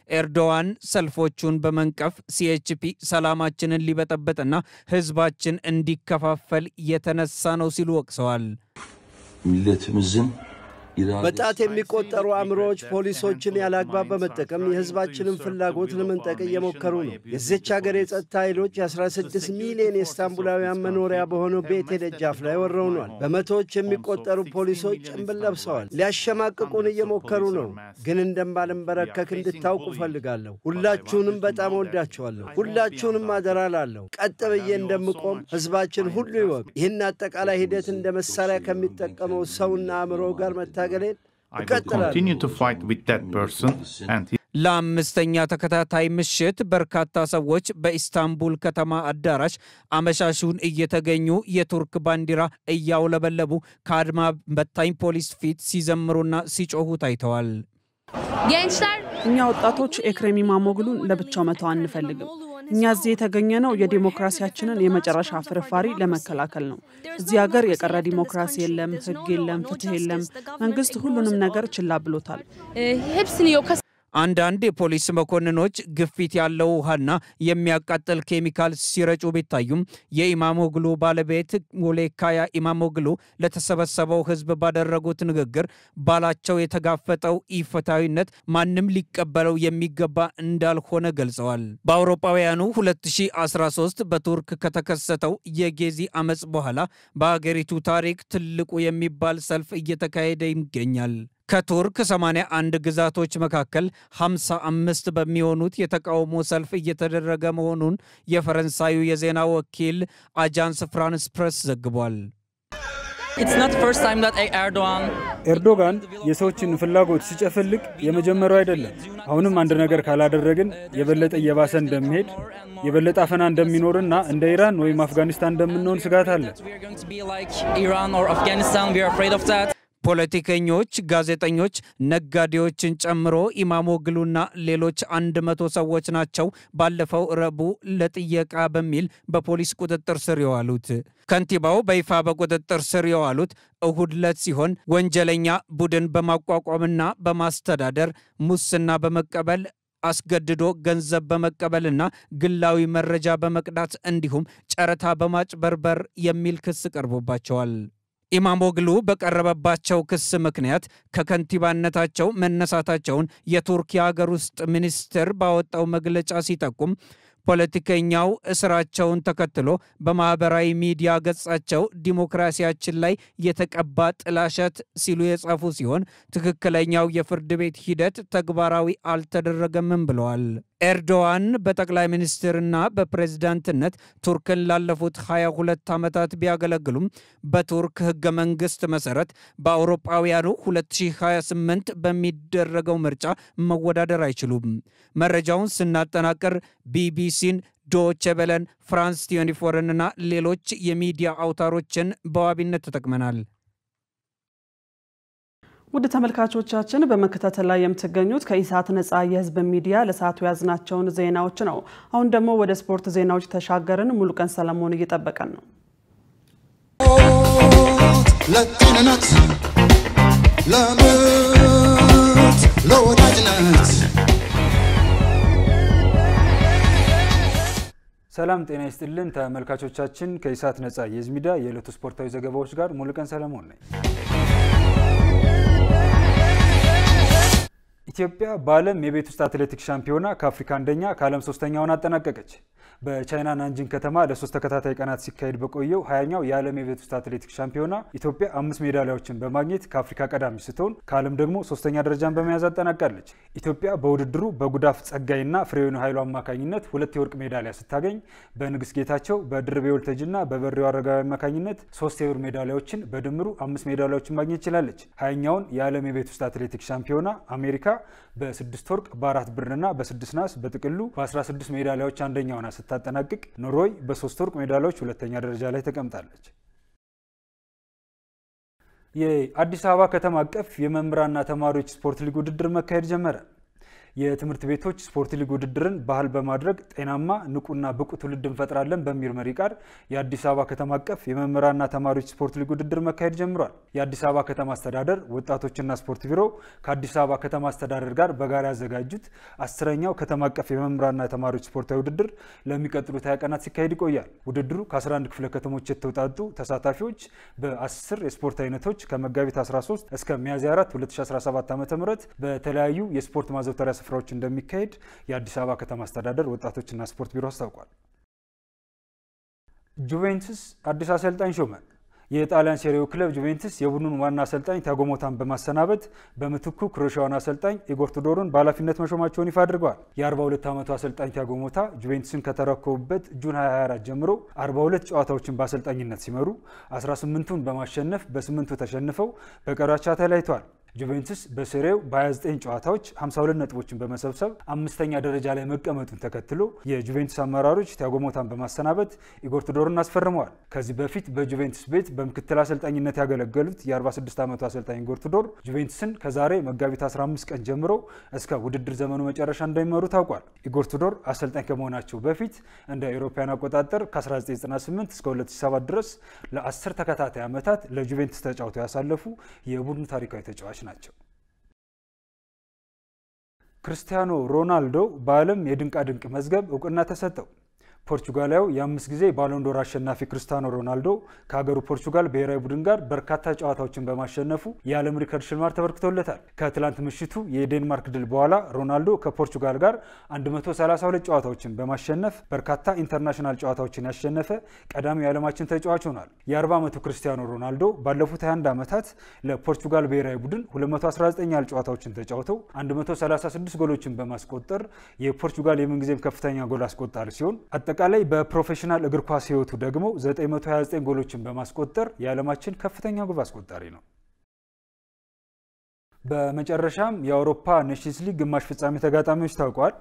ኤርዶዋን ሰልፎቹን በመንቀፍ ሲኤችፒ ሰላማችንን ሊበጠበጥና ህዝባችን እንዲከፋፈል የተነሳ ነው ሲሉ ወቅሰዋል። ሚለትምዝን በጣት የሚቆጠሩ አእምሮዎች ፖሊሶችን ያላግባብ በመጠቀም የህዝባችንን ፍላጎት ለመንጠቅ እየሞከሩ ነው። የዚች ሀገር የጸጥታ ኃይሎች የ16 ሚሊዮን የኢስታንቡላውያን መኖሪያ በሆነው ቤት ደጃፍ ላይ ወረውኗል። በመቶዎች የሚቆጠሩ ፖሊሶች ጭንብል ለብሰዋል። ሊያሸማቅቁን እየሞከሩ ነው። ግን እንደማልንበረከክ እንድታውቁ ፈልጋለሁ። ሁላችሁንም በጣም ወዳችኋለሁ። ሁላችሁንም አደራ ላለሁ። ቀጥ ብዬ እንደምቆም ህዝባችን ሁሉ ይወቅ። ይህን አጠቃላይ ሂደት እንደ መሳሪያ ከሚጠቀመው ሰውና አእምሮ ጋር መታገሌን እቀጥላለሁ። ለአምስተኛ ተከታታይ ምሽት በርካታ ሰዎች በኢስታንቡል ከተማ አዳራሽ አመሻሹን እየተገኙ የቱርክ ባንዲራ እያውለበለቡ ከአድማ በታኝ ፖሊስ ፊት ሲዘምሩና ሲጮሁ ታይተዋል። እኛ ወጣቶች ኤክሬም ኢማሞግሉን ለብቻው መተው አንፈልግም። እኛ እዚህ የተገኘነው የዲሞክራሲያችንን የመጨረሻ ፍርፋሪ ለመከላከል ነው። እዚህ ሀገር የቀረ ዲሞክራሲ የለም፣ ህግ የለም፣ ፍትህ የለም። መንግስት ሁሉንም ነገር ችላ ብሎታል። አንዳንድ የፖሊስ መኮንኖች ግፊት ያለው ውሃና የሚያቃጥል ኬሚካል ሲረጩ ቢታዩም የኢማሞግሉ ባለቤት ሞሌካያ ኢማሞግሉ ለተሰበሰበው ህዝብ ባደረጉት ንግግር ባላቸው የተጋፈጠው ኢፍትሐዊነት ማንም ሊቀበለው የሚገባ እንዳልሆነ ገልጸዋል። በአውሮፓውያኑ 2013 በቱርክ ከተከሰተው የጌዚ አመጽ በኋላ በአገሪቱ ታሪክ ትልቁ የሚባል ሰልፍ እየተካሄደ ይገኛል። ከቱርክ 81 ግዛቶች መካከል 55 በሚሆኑት የተቃውሞ ሰልፍ እየተደረገ መሆኑን የፈረንሳዩ የዜና ወኪል አጃንስ ፍራንስ ፕሬስ ዘግቧል። ኤርዶጋን የሰዎችን ፍላጎት ሲጨፈልቅ የመጀመሪያው አይደለም። አሁንም አንድ ነገር ካላደረግን የበለጠ እየባሰ እንደሚሄድ የበለጠ አፈና እንደሚኖርና እንደ ኢራን ወይም አፍጋኒስታን እንደምንሆን ስጋት አለ። ፖለቲከኞች፣ ጋዜጠኞች፣ ነጋዴዎችን ጨምሮ ኢማሞግሉና ሌሎች 100 ሰዎች ናቸው ባለፈው ረቡዕ ለጥየቃ በሚል በፖሊስ ቁጥጥር ስር የዋሉት። ከንቲባው በይፋ በቁጥጥር ስር የዋሉት እሁድ ዕለት ሲሆን ወንጀለኛ ቡድን በማቋቋምና በማስተዳደር ሙስና በመቀበል አስገድዶ ገንዘብ በመቀበልና ግላዊ መረጃ በመቅዳት እንዲሁም ጨረታ በማጭበርበር የሚል ክስ ቀርቦባቸዋል። ኢማሞግሉ በቀረበባቸው ክስ ምክንያት ከከንቲባነታቸው መነሳታቸውን የቱርክ የሀገር ውስጥ ሚኒስትር ባወጣው መግለጫ ሲጠቁም ፖለቲከኛው እስራቸውን ተከትሎ በማህበራዊ ሚዲያ ገጻቸው ዲሞክራሲያችን ላይ የተቀባ ጥላሸት ሲሉ የጻፉ ሲሆን ትክክለኛው የፍርድ ቤት ሂደት ተግባራዊ አልተደረገም ብለዋል። ኤርዶዋን በጠቅላይ ሚኒስትርና በፕሬዝዳንትነት ቱርክን ላለፉት 22 ዓመታት ቢያገለግሉም በቱርክ ህገ መንግስት መሰረት በአውሮፓውያኑ 2028 በሚደረገው ምርጫ መወዳደር አይችሉም። መረጃውን ስናጠናቀር ቢቢሲን፣ ዶቼ ቬለን፣ ፍራንስ 24ንና ሌሎች የሚዲያ አውታሮችን በዋቢነት ተጠቅመናል። ውድ ተመልካቾቻችን በመከታተል ላይ የምትገኙት ከኢሳት ነጻ የህዝብ ሚዲያ ለሰዓቱ ያዝናቸውን ዜናዎች ነው። አሁን ደግሞ ወደ ስፖርት ዜናዎች ተሻገርን። ሙሉቀን ሰለሞን እየጠበቀን ነው። ለጥንነት ለምት ለወዳጅነት ሰላም ጤና ይስጥልን ተመልካቾቻችን። ከኢሳት ነጻ የህዝብ ሚዲያ የዕለቱ ስፖርታዊ ዘገባዎች ጋር ሙሉቀን ሰለሞን ነኝ። ኢትዮጵያ በዓለም የቤት ውስጥ አትሌቲክስ ሻምፒዮና ከአፍሪካ አንደኛ ከዓለም ሶስተኛውን አጠናቀቀች። በቻይና ናንጂንግ ከተማ ለ3 ተከታታይ ቀናት ሲካሄድ በቆየው 20ኛው የዓለም የቤት ውስጥ አትሌቲክስ ሻምፒዮና ኢትዮጵያ 5 ሜዳሊያዎችን በማግኘት ከአፍሪካ ቀዳሚ ስትሆን ከዓለም ደግሞ 3ኛ ደረጃን በመያዝ አጠናቃለች። ኢትዮጵያ በውድድሩ በጉዳፍ ጸጋይና ፍሬውን ኃይሉ አማካኝነት 2 የወርቅ ሜዳሊያ ስታገኝ በንግስ ጌታቸው፣ በድርቤ ወልተጅና በበሬው አረጋዊ አማካኝነት 3 የብር ሜዳሊያዎችን በድምሩ 5 ሜዳሊያዎችን ማግኘት ችላለች። 20ኛውን የዓለም የቤት ውስጥ አትሌቲክስ ሻምፒዮና አሜሪካ በ6 ወርቅ በ4 ብርና በ6 ናስ በጥቅሉ በ16 ሜዳሊያዎች አንደኛውን ስታጠናቅቅ ኖርዌይ በ3 ወርቅ ሜዳሊያዎች ሁለተኛ ደረጃ ላይ ተቀምጣለች። የአዲስ አበባ ከተማ አቀፍ የመምህራንና ተማሪዎች ስፖርት ሊግ ውድድር መካሄድ ጀመረ። የትምህርት ቤቶች ስፖርት ሊግ ውድድርን ባህል በማድረግ ጤናማ ንቁና ብቁ ትውልድ እንፈጥራለን በሚል መሪ ቃል የአዲስ አበባ ከተማ አቀፍ የመምህራንና ተማሪዎች ስፖርት ሊግ ውድድር መካሄድ ጀምሯል። የአዲስ አበባ ከተማ አስተዳደር ወጣቶችና ስፖርት ቢሮ ከአዲስ አበባ ከተማ አስተዳደር ጋር በጋራ ያዘጋጁት 10ኛው ከተማ አቀፍ የመምህራንና ተማሪዎች ስፖርታዊ ውድድር ለሚቀጥሉት 20 ቀናት ሲካሄድ ይቆያል። ውድድሩ ከ11 ክፍለ ከተሞች የተውጣጡ ተሳታፊዎች በ10 የስፖርት አይነቶች ከመጋቢት 13 እስከ ሚያዝያ 4 2017 ዓ.ም በተለያዩ የስፖርት ማዘውተሪያ ስፍራዎች እንደሚካሄድ የአዲስ አበባ ከተማ አስተዳደር ወጣቶችና ስፖርት ቢሮ አስታውቋል። ጁቬንቱስ አዲስ አሰልጣኝ ሾመ። የጣሊያን ሴሪው ክለብ ጁቬንቱስ የቡድኑን ዋና አሰልጣኝ ቲያጎ ሞታን በማሰናበት በምትኩ ክሮኤሺያውን አሰልጣኝ ኢጎር ቱዶርን በኃላፊነት መሾማቸውን ይፋ አድርገዋል። የ42 ዓመቱ አሰልጣኝ ቲያጎ ሞታ ጁቬንቱስን ከተረከቡበት ጁን 2024 ጀምሮ 42 ጨዋታዎችን በአሰልጣኝነት ሲመሩ 18ቱን በማሸነፍ በ8ቱ ተሸንፈው በቀሪው አቻ ተለያይተዋል። ጁቬንቱስ በሴሪው በ29 ጨዋታዎች 52 ነጥቦችን በመሰብሰብ 5ኛ ደረጃ ላይ መቀመጡን ተከትሎ የጁቬንቱስ አመራሮች ቲያጎ ሞታን በማሰናበት ኢጎር ቱዶርን አስፈርመዋል። ከዚህ በፊት በጁቬንቱስ ቤት በምክትል አሰልጣኝነት ያገለገሉት የ46 ዓመቱ አሰልጣኝ ኢጎር ቱዶር ጁቬንቱስን ከዛሬ መጋቢት 15 ቀን ጀምሮ እስከ ውድድር ዘመኑ መጨረሻ እንደሚመሩ ታውቋል። ኢጎር ቱዶር አሰልጣኝ ከመሆናቸው በፊት እንደ አውሮፓውያን አቆጣጠር ከ1998 እስከ 2007 ድረስ ለ10 ተከታታይ ዓመታት ለጁቬንቱስ ተጫውተው ያሳለፉ የቡድኑ ታሪካዊ ተጫዋች ናቸው። ክርስቲያኖ ሮናልዶ በዓለም የድንቃ ድንቅ መዝገብ እውቅና ተሰጠው። ፖርቹጋላዊው የ5 ጊዜ ባሎንዶር አሸናፊ ክርስቲያኖ ሮናልዶ ከሀገሩ ፖርቹጋል ብሔራዊ ቡድን ጋር በርካታ ጨዋታዎችን በማሸነፉ የዓለም ሪከርድ ሽልማት ተበርክቶለታል። ከትላንት ምሽቱ የዴንማርክ ድል በኋላ ሮናልዶ ከፖርቹጋል ጋር 132 ጨዋታዎችን በማሸነፍ በርካታ ኢንተርናሽናል ጨዋታዎችን ያሸነፈ ቀዳሚው የዓለማችን ተጫዋች ሆኗል። የ40 ዓመቱ ክርስቲያኖ ሮናልዶ ባለፉት 21 ዓመታት ለፖርቹጋል ብሔራዊ ቡድን 219 ያህል ጨዋታዎችን ተጫውተው 136 ጎሎችን በማስቆጠር የፖርቹጋል የምንጊዜም ከፍተኛ ጎል አስቆጣሪ ሲሆን አጠቃላይ በፕሮፌሽናል እግር ኳስ ህይወቱ ደግሞ 929 ጎሎችን በማስቆጠር የዓለማችን ከፍተኛ ግብ አስቆጣሪ ነው። በመጨረሻም የአውሮፓ ኔሽንስ ሊግ ግማሽ ፍጻሜ ተጋጣሚዎች ታውቋል።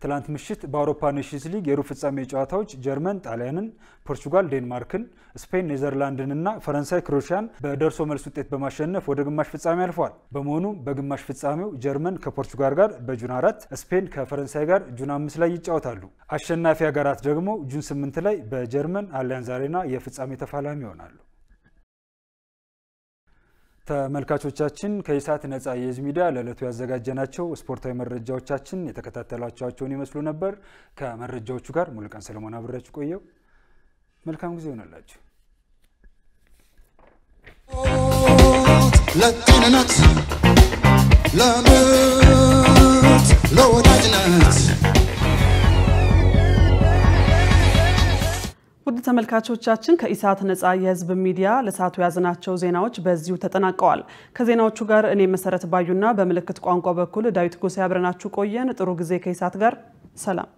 ትላንት ምሽት በአውሮፓ ኔሽንስ ሊግ የሩብ ፍጻሜ ጨዋታዎች ጀርመን ጣሊያንን፣ ፖርቹጋል ዴንማርክን፣ ስፔን ኔዘርላንድን እና ፈረንሳይ ክሮኤሺያን በደርሶ መልስ ውጤት በማሸነፍ ወደ ግማሽ ፍጻሜ አልፈዋል። በመሆኑም በግማሽ ፍጻሜው ጀርመን ከፖርቹጋል ጋር በጁን 4፣ ስፔን ከፈረንሳይ ጋር ጁን 5 ላይ ይጫወታሉ። አሸናፊ ሀገራት ደግሞ ጁን 8 ላይ በጀርመን አሊያንዝ አሬና የፍጻሜ ተፋላሚ ይሆናሉ። ተመልካቾቻችን ከኢሳት ነጻ የህዝብ ሚዲያ ለዕለቱ ያዘጋጀናቸው ስፖርታዊ መረጃዎቻችን የተከታተላችኋቸውን ይመስሉ ነበር። ከመረጃዎቹ ጋር ሙሉቀን ሰለሞን አብሬያችሁ ቆየው። መልካም ጊዜ ይሁንላችሁ። ለጤንነት ለምርት ለወዳጅነት ውድ ተመልካቾቻችን ከኢሳት ነጻ የህዝብ ሚዲያ ለሰዓቱ ያዝናቸው ዜናዎች በዚሁ ተጠናቀዋል። ከዜናዎቹ ጋር እኔ መሰረት ባዩና በምልክት ቋንቋ በኩል ዳዊት ጎሳ አብረናችሁ ቆየን። ጥሩ ጊዜ ከኢሳት ጋር ሰላም።